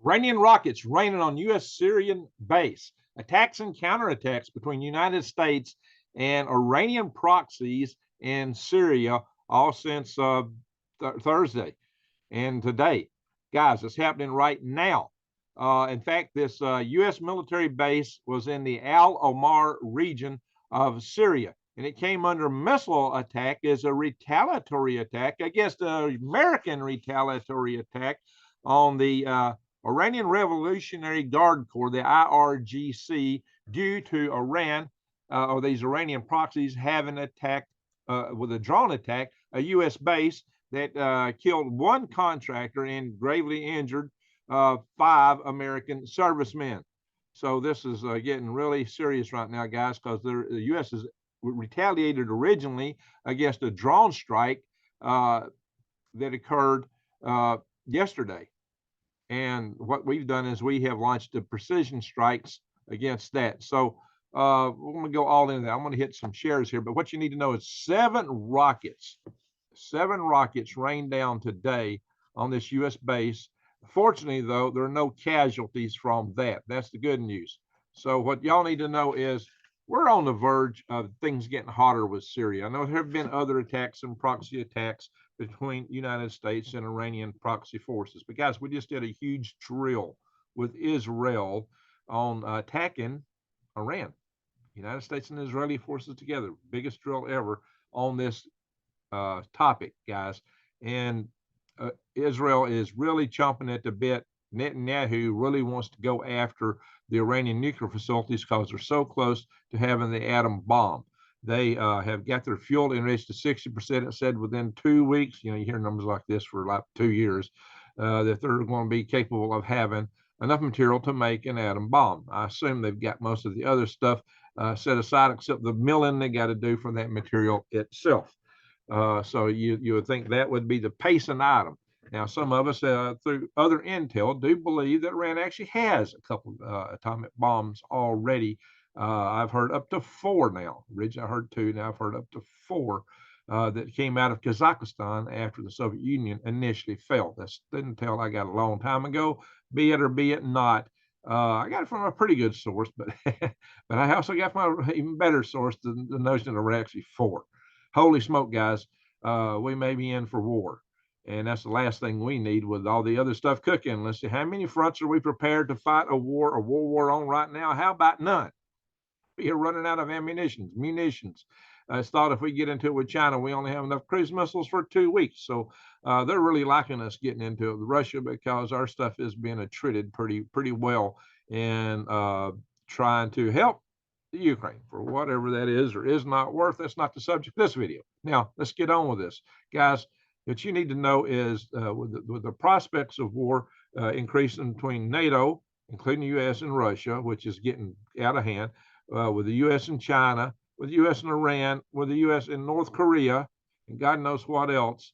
Iranian rockets raining on U.S. Syrian base. Attacks and counterattacks between United States and Iranian proxies in Syria all since Thursday and today. Guys, it's happening right now. In fact, this U.S. military base was in the Al Omar region of Syria, and it came under missile attack as a retaliatory attack against an American retaliatory attack on the Iranian Revolutionary Guard Corps, the IRGC, due to Iran or these Iranian proxies having attacked with a drone attack a U.S. base that killed one contractor and gravely injured 5 American servicemen. So this is getting really serious right now, guys, because the U.S. has retaliated originally against a drone strike that occurred yesterday. And what we've done is we have launched the precision strikes against that. So we're going to go all into that. I'm going to hit some shares here, but what you need to know is 7 rockets rained down today on this U.S. base. Fortunately, though, there are no casualties from that. That's the good news. So what y'all need to know is we're on the verge of things getting hotter with Syria. I know there have been other attacks and proxy attacks between United States and Iranian proxy forces. But guys, we just did a huge drill with Israel on attacking Iran. United States and Israeli forces together, biggest drill ever on this topic, guys. And Israel is really chomping at the bit. Netanyahu really wants to go after the Iranian nuclear facilities because they're so close to having the atom bomb. They have got their fuel enriched to 60%. It said within 2 weeks, you hear numbers like this for like 2 years, that they're going to be capable of having enough material to make an atom bomb. I assume they've got most of the other stuff set aside, except the milling they got to do for that material itself. So you would think that would be the pacing item. Now, some of us through other intel do believe that Iran actually has a couple atomic bombs already. I've heard up to 4 now. Originally I heard 2, now I've heard up to 4 that came out of Kazakhstan after the Soviet Union initially fell. That's the intel I got a long time ago, be it or be it not. I got it from a pretty good source, but but I also got from an even better source, the notion that there were actually 4. Holy smoke, guys, we may be in for war. And that's the last thing we need with all the other stuff cooking. Let's see, how many fronts are we prepared to fight a world war on right now? How about none? We are running out of munitions. It's thought if we get into it with China, we only have enough cruise missiles for 2 weeks. So they're really liking us getting into it with Russia because our stuff is being treated pretty well and trying to help the Ukraine for whatever that is or is not worth. That's not the subject of this video. Now, let's get on with this. Guys, what you need to know is with the prospects of war increasing between NATO, including the U.S. and Russia, which is getting out of hand, with the U.S. and China, with the U.S. and Iran, with the U.S. and North Korea, and God knows what else,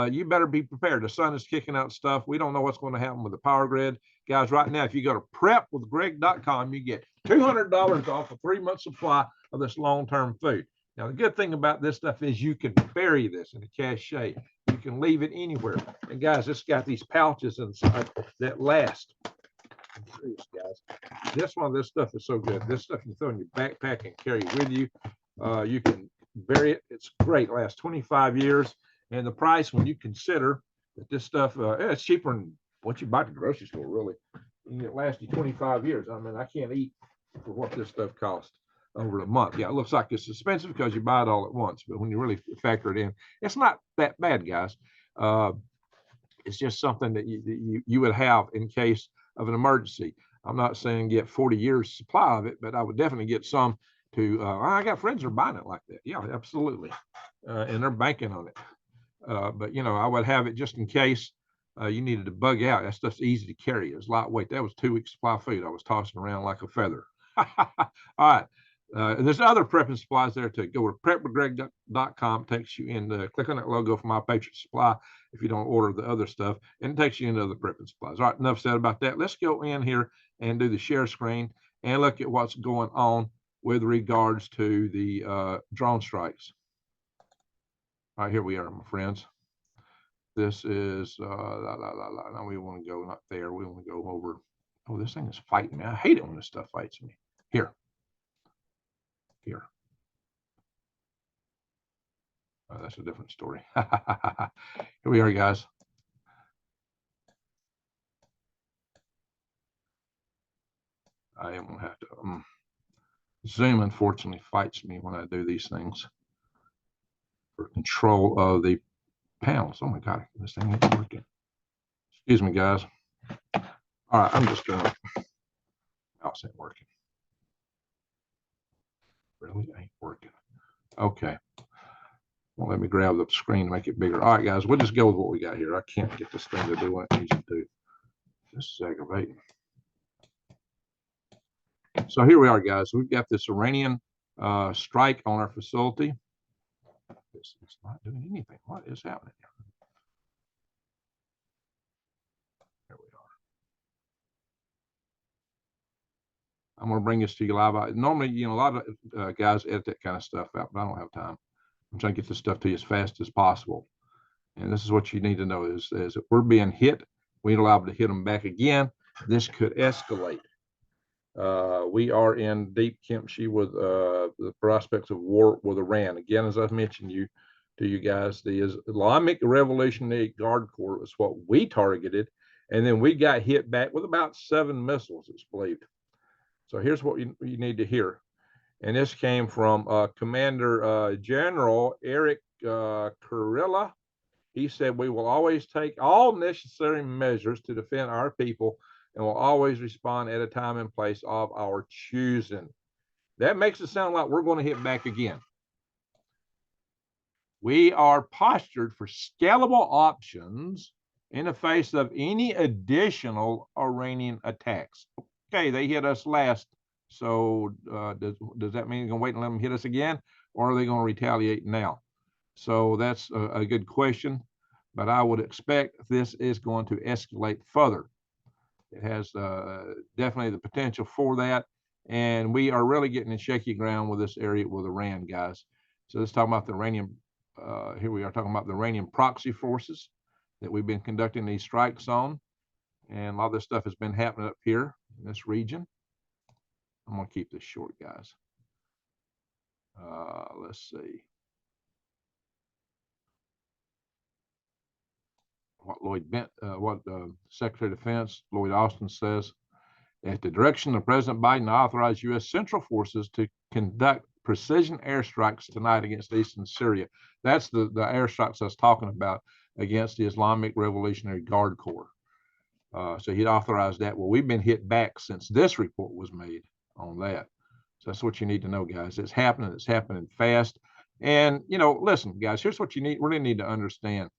you better be prepared. The sun is kicking out stuff. We don't know what's going to happen with the power grid. Guys, right now, if you go to prepwithgreg.com, you get $200 off a 3-month supply of this long-term food. Now, the good thing about this stuff is you can bury this in a cache. You can leave it anywhere. And guys, it's got these pouches inside that last. Guys, this stuff is so good. This stuff you throw in your backpack and carry with you. You can bury it. It's great. It lasts 25 years. And the price, when you consider that this stuff, it's cheaper than what you buy at the grocery store, really. It lasts you 25 years. I mean, I can't eat for what this stuff costs over a month. Yeah, it looks like it's expensive because you buy it all at once, but when you really factor it in, it's not that bad, guys. It's just something that you would have in case of an emergency. I'm not saying get 40 years supply of it, but I would definitely get some to, I got friends that are buying it like that. Yeah, absolutely. And they're banking on it. But, I would have it just in case you needed to bug out. That stuff's easy to carry. It's lightweight. That was 2 weeks supply of food. I was tossing around like a feather. All right. There's other prepping supplies there too. Go to prepwithgreg.com. Takes you in. Click on that logo for My Patriot Supply if you don't order the other stuff, and it takes you into other prepping supplies. All right, enough said about that. Let's go in here and do the share screen and look at what's going on with regards to the drone strikes. All right, here we are, my friends. This is, now we want to go not there. We want to go over. Oh, this thing is fighting me. I hate it when this stuff fights me. Here. Here. Oh, that's a different story. Here we are, guys. I am going to have to Zoom, unfortunately, fights me when I do these things for control of the panels. Oh my God, this thing ain't working. Excuse me, guys. All right, I'm just going to, mouse ain't working. Really ain't working. Okay. Well, let me grab the screen to make it bigger. All right, guys, we'll just go with what we got here. I can't get this thing to do what it needs to do. This is aggravating. So here we are, guys. We've got this Iranian strike on our facility. This is not doing anything. What is happening here? Here we are. I'm going to bring this to you live. Normally, you know, a lot of guys edit that kind of stuff out, but I don't have time. I'm trying to get this stuff to you as fast as possible. And this is what you need to know is if we're being hit, we ain't allowed to hit them back again. This could escalate. We are in deep kimchi with the prospects of war with Iran. Again, as I've mentioned to you guys, the Islamic Revolutionary Guard Corps is what we targeted, and then we got hit back with about 7 missiles, it's believed. So here's what you need to hear. And this came from Commander General Eric Kurilla. He said, we will always take all necessary measures to defend our people and will always respond at a time and place of our choosing. That makes it sound like we're going to hit back again. We are postured for scalable options in the face of any additional Iranian attacks. Okay, they hit us last. So does that mean they're going to wait and let them hit us again? Or are they going to retaliate now? So that's a good question. But I would expect this is going to escalate further. It has definitely the potential for that. And we are really getting in shaky ground with this area with Iran, guys. So let's talk about the Iranian, here we are talking about the Iranian proxy forces that we've been conducting these strikes on. And a lot of this stuff has been happening up here in this region. I'm going to keep this short, guys. Let's see. What Secretary of Defense Lloyd Austin says, at the direction of President Biden, authorized U.S. Central Forces to conduct precision airstrikes tonight against eastern Syria. That's the airstrikes I was talking about against the Islamic Revolutionary Guard Corps. So he'd authorized that. Well, we've been hit back since this report was made on that. So that's what you need to know, guys. It's happening. It's happening fast. And, you know, listen, guys, here's what you really need to understand.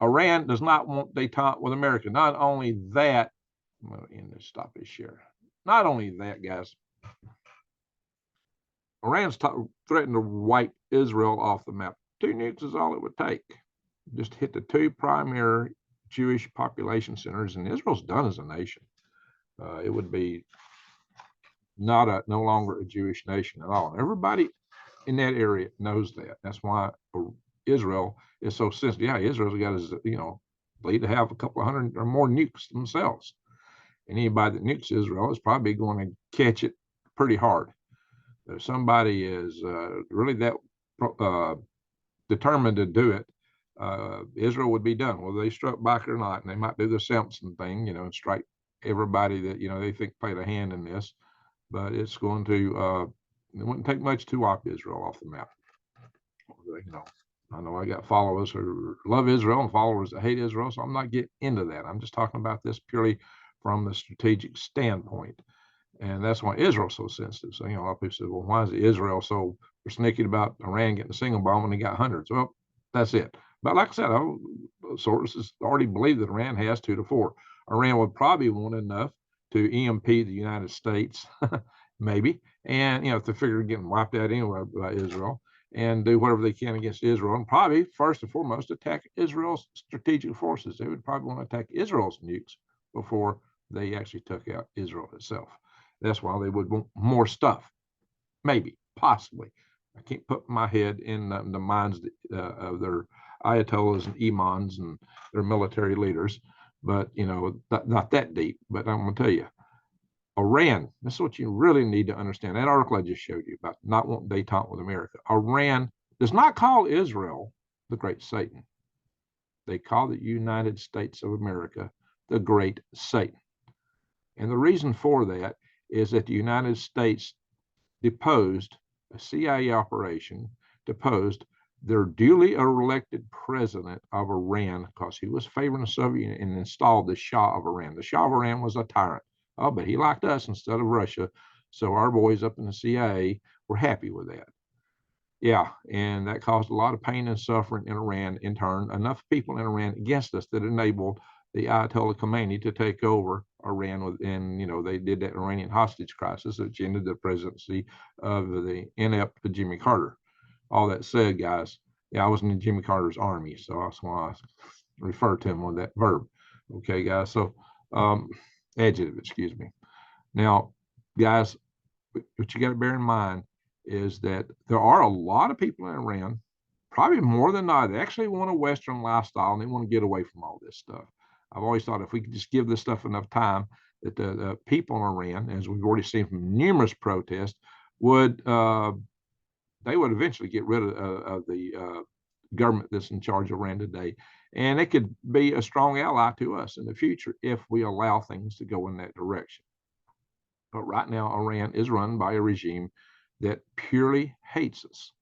Iran does not want detente with America. Not only that, I'm going to end this, stop this share. Not only that, guys, Iran's threatened to wipe Israel off the map. 2 nukes is all it would take. Just hit the 2 primary Jewish population centers, and Israel's done as a nation. It would be no longer a Jewish nation at all. Everybody in that area knows that. That's why Israel is so sensitive. Yeah, Israel's got, you know, believed to have a couple of hundred or more nukes themselves. And anybody that nukes Israel is probably going to catch it pretty hard. But if somebody is really that determined to do it, Israel would be done. Whether they struck back or not, and they might do the Simpson thing, you know, and strike everybody that, you know, they think played a hand in this. But it's going to, it wouldn't take much to wipe Israel off the map. You know, I know I got followers who love Israel and followers that hate Israel, so I'm not getting into that. I'm just talking about this purely from the strategic standpoint. And that's why Israel's so sensitive. So, you know, a lot of people say, well, why is Israel so sneaky about Iran getting a single bomb when they got hundreds? Well, that's it. But like I said, sources already believe that Iran has 2 to 4. Iran would probably want enough to EMP the United States, maybe, and, you know, to figure getting wiped out anyway by Israel, and do whatever they can against Israel, and probably first and foremost attack Israel's strategic forces. They would probably want to attack Israel's nukes before they actually took out Israel itself. That's why they would want more stuff, maybe, possibly. I can't put my head in the minds of their ayatollahs and imams and their military leaders, but you know, not that deep. But I'm going to tell you, Iran, this is what you really need to understand. That article I just showed you about not wanting detente with America. Iran does not call Israel the Great Satan. They call the United States of America the Great Satan. And the reason for that is that the United States deposed a CIA operation, deposed their duly elected president of Iran because he was favoring the Soviet Union, and installed the Shah of Iran. The Shah of Iran was a tyrant. Oh, but he liked us instead of Russia. So our boys up in the CIA were happy with that. Yeah, and that caused a lot of pain and suffering in Iran. In turn, enough people in Iran against us that enabled the Ayatollah Khomeini to take over Iran, and you know, they did that Iranian hostage crisis, which ended the presidency of the inept Jimmy Carter. All that said, guys, yeah, I was in Jimmy Carter's army, so that's why I refer to him with that verb. Okay, guys. So adjective, excuse me. Now, guys, what you got to bear in mind is that there are a lot of people in Iran, probably more than not, they actually want a Western lifestyle and they want to get away from all this stuff. I've always thought if we could just give this stuff enough time, that the people in Iran, as we've already seen from numerous protests, would they would eventually get rid of the government that's in charge of Iran today, and it could be a strong ally to us in the future if we allow things to go in that direction. But right now, Iran is run by a regime that purely hates us,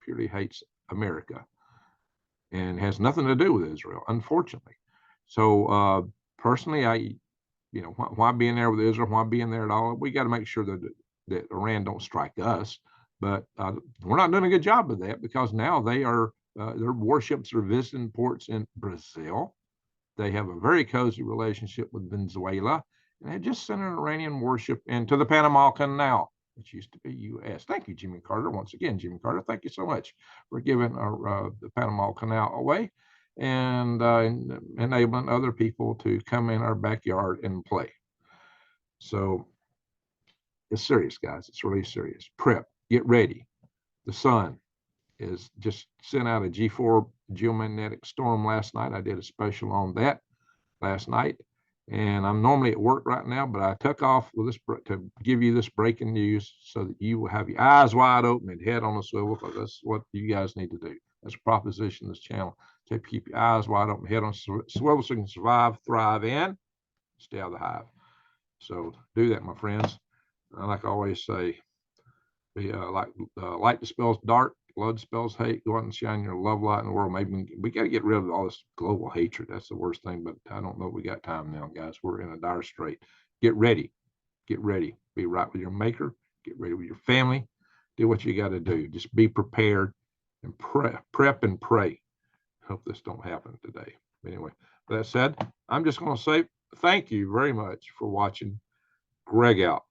purely hates America, and has nothing to do with Israel, unfortunately. So personally, you know, why be in there with Israel? Why be in there at all? We got to make sure that Iran don't strike us. But we're not doing a good job of that, because now they are their warships are visiting ports in Brazil. They have a very cozy relationship with Venezuela, and they just sent an Iranian warship into the Panama Canal, which used to be U.S. Thank you, Jimmy Carter. Once again, Jimmy Carter, thank you so much for giving the Panama Canal away and enabling other people to come in our backyard and play. So it's serious, guys. It's really serious. Prep, get ready. The sun is just sent out a G4 geomagnetic storm last night. I did a special on that last night, and I'm normally at work right now, but I took off with this to give you this breaking news so that you will have your eyes wide open and head on a swivel, because that's what you guys need to do. That's a proposition of this channel, to keep your eyes wide open, head on swivel, so you can survive, thrive, and stay out of the hive. So do that, my friends. Like I always say, light dispels dark, love dispels hate. Go out and shine your love light in the world. Maybe we got to get rid of all this global hatred. That's the worst thing, but I don't know if we got time now, guys. We're in a dire strait. Get ready. Get ready. Be right with your maker. Get ready with your family. Do what you got to do. Just be prepared and prep and pray. Hope this don't happen today. Anyway, with that said, I'm just going to say thank you very much for watching. Greg out.